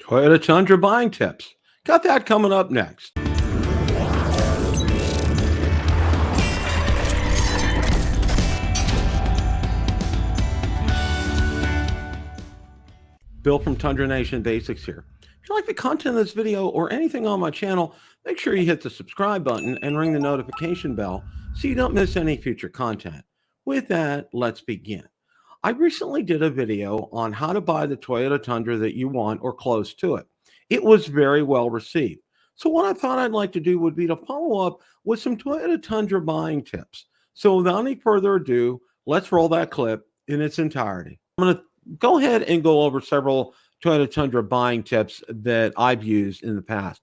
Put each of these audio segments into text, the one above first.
Toyota Tundra buying tips. Got that coming up next. Bill from Tundra Nation Basics here. If you like the content of this video or anything on my channel, make sure you hit the subscribe button and ring the notification bell so you don't miss any future content. With that, let's begin. I recently did a video on how to buy the Toyota Tundra that you want or close to it. It was very well received. So what I thought I'd like to do would be to follow up with some Toyota Tundra buying tips. So without any further ado, let's roll that clip in its entirety. I'm going to go ahead and go over several Toyota Tundra buying tips that I've used in the past.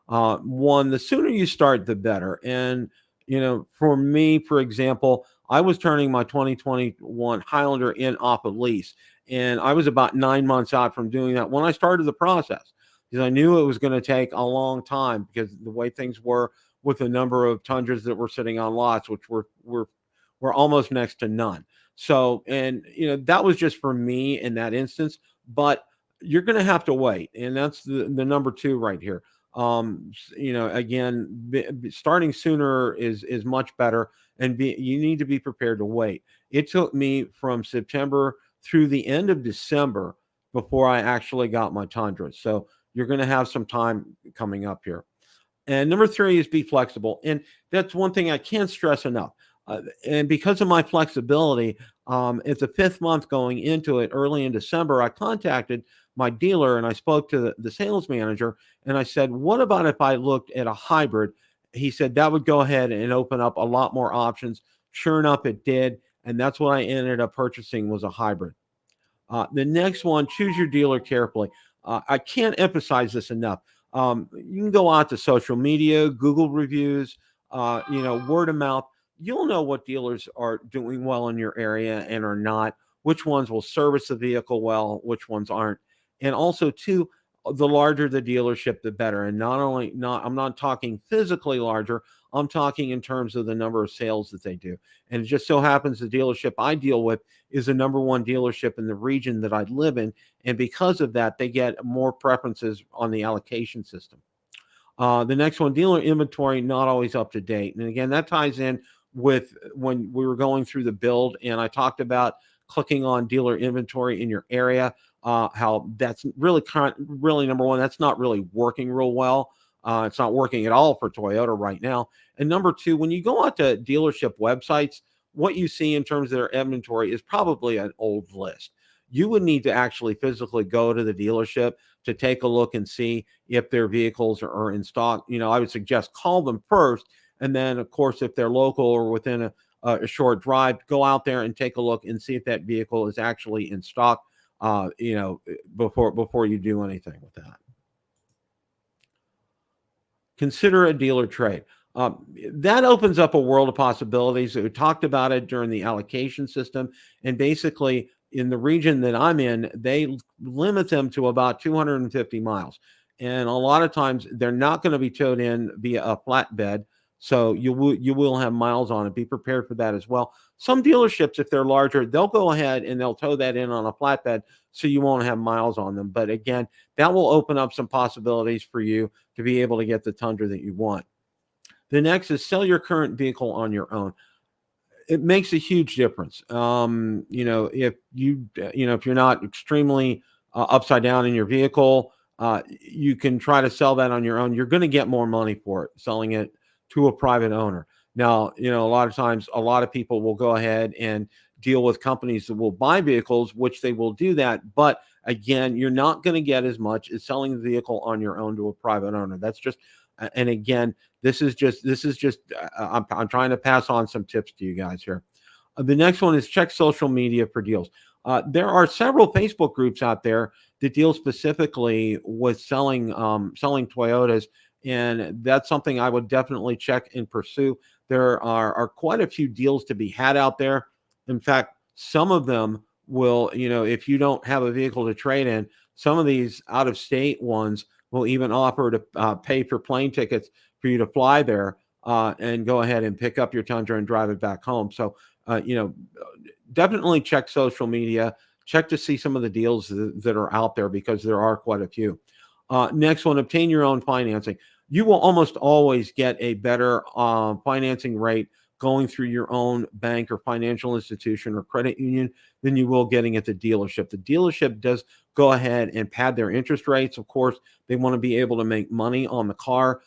One, the sooner you start, the better. And, for me, for example, I was turning my 2021 Highlander in off of lease, and I was about 9 months out from doing that when I started the process because I knew it was going to take a long time because the way things were with the number of Tundras that were sitting on lots, which were almost next to none. So, and that was just for me in that instance, but you're going to have to wait. And that's the number two right here. Again, starting sooner is much better, and you need to be prepared to wait. It took me from September through the end of December before I actually got my Tundra. So you're going to have some time coming up here. And number three is be flexible. And that's one thing I can't stress enough. And because of my flexibility, it's the fifth month going into it. Early in December, I contacted my dealer and I spoke to the sales manager and I said, what about if I looked at a hybrid? He said that would go ahead and open up a lot more options. Sure enough, it did. And that's what I ended up purchasing was a hybrid. The next one, choose your dealer carefully. I can't emphasize this enough. You can go out to social media, Google reviews, word of mouth. You'll know what dealers are doing well in your area and are not, which ones will service the vehicle well, which ones aren't. And also, too, the larger the dealership, the better. And I'm not talking physically larger, I'm talking in terms of the number of sales that they do. And it just so happens the dealership I deal with is the number one dealership in the region that I live in. And because of that, they get more preferences on the allocation system. The next one, dealer inventory, not always up to date. And again, that ties in with when we were going through the build and I talked about clicking on dealer inventory in your area, how that's really number one, that's not really working real well. It's not working at all for Toyota right now. And number two, when you go out to dealership websites, what you see in terms of their inventory is probably an old list. You would need to actually physically go to the dealership to take a look and see if their vehicles are in stock. I would suggest call them first. And then, of course, if they're local or within a short drive, go out there and take a look and see if that vehicle is actually in stock, before you do anything with that. Consider a dealer trade. That opens up a world of possibilities. We talked about it during the allocation system. And basically, in the region that I'm in, they limit them to about 250 miles. And a lot of times, they're not going to be towed in via a flatbed. So you will have miles on it. Be prepared for that as well. Some dealerships, if they're larger, they'll go ahead and they'll tow that in on a flatbed so you won't have miles on them. But again, that will open up some possibilities for you to be able to get the Tundra that you want. The next is sell your current vehicle on your own. It makes a huge difference. If you're not extremely upside down in your vehicle, you can try to sell that on your own. You're going to get more money for it selling it to a private owner. Now, a lot of times, a lot of people will go ahead and deal with companies that will buy vehicles, which they will do that. But again, you're not going to get as much as selling the vehicle on your own to a private owner. That's just, and again, this is just, I'm trying to pass on some tips to you guys here. The next one is check social media for deals. There are several Facebook groups out there that deal specifically with selling Toyotas. And that's something I would definitely check and pursue. There are quite a few deals to be had out there. In fact, some of them will, if you don't have a vehicle to trade in, some of these out-of-state ones will even offer to pay for plane tickets for you to fly there and go ahead and pick up your Tundra and drive it back home. So, definitely check social media. check to see some of the deals that are out there, because there are quite a few. Next one, obtain your own financing. You will almost always get a better financing rate going through your own bank or financial institution or credit union than you will getting at the dealership. The dealership does go ahead and pad their interest rates. Of course, they want to be able to make money on the car.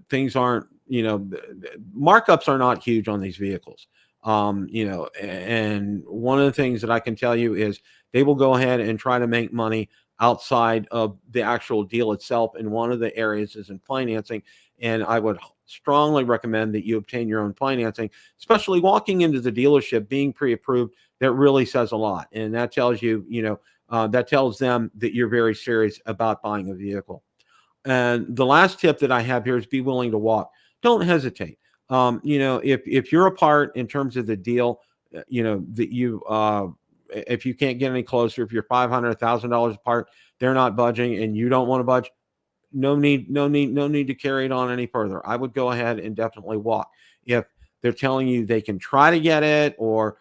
Things aren't, markups are not huge on these vehicles. And one of the things that I can tell you is they will go ahead and try to make money outside of the actual deal itself. And one of the areas is in financing. And I would strongly recommend that you obtain your own financing, especially walking into the dealership, being pre-approved. That really says a lot. And that tells you, that tells them that you're very serious about buying a vehicle. And the last tip that I have here is be willing to walk. Don't hesitate. If you're apart in terms of the deal, if you can't get any closer, if you're $500, $1,000 apart, they're not budging and you don't want to budge, no need to carry it on any further. I would go ahead and definitely walk. If they're telling you they can try to get it, or,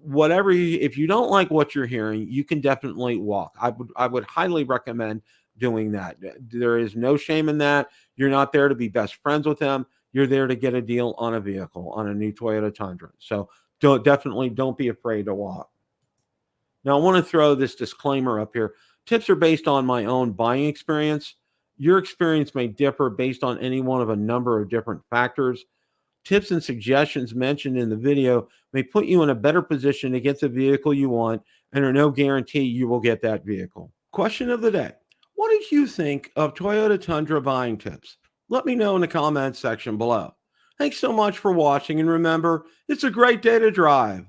whatever, if you don't like what you're hearing, you can definitely walk. I would highly recommend doing that. There is no shame in that. You're not there to be best friends with them. You're there to get a deal on a vehicle, on a new Toyota Tundra. So don't be afraid to walk. Now, I want to throw this disclaimer up here. Tips are based on my own buying experience. Your experience may differ based on any one of a number of different factors. Tips and suggestions mentioned in the video may put you in a better position to get the vehicle you want, and are no guarantee you will get that vehicle. Question of the day. What did you think of Toyota Tundra buying tips? Let me know in the comments section below. Thanks so much for watching, and remember, it's a great day to drive.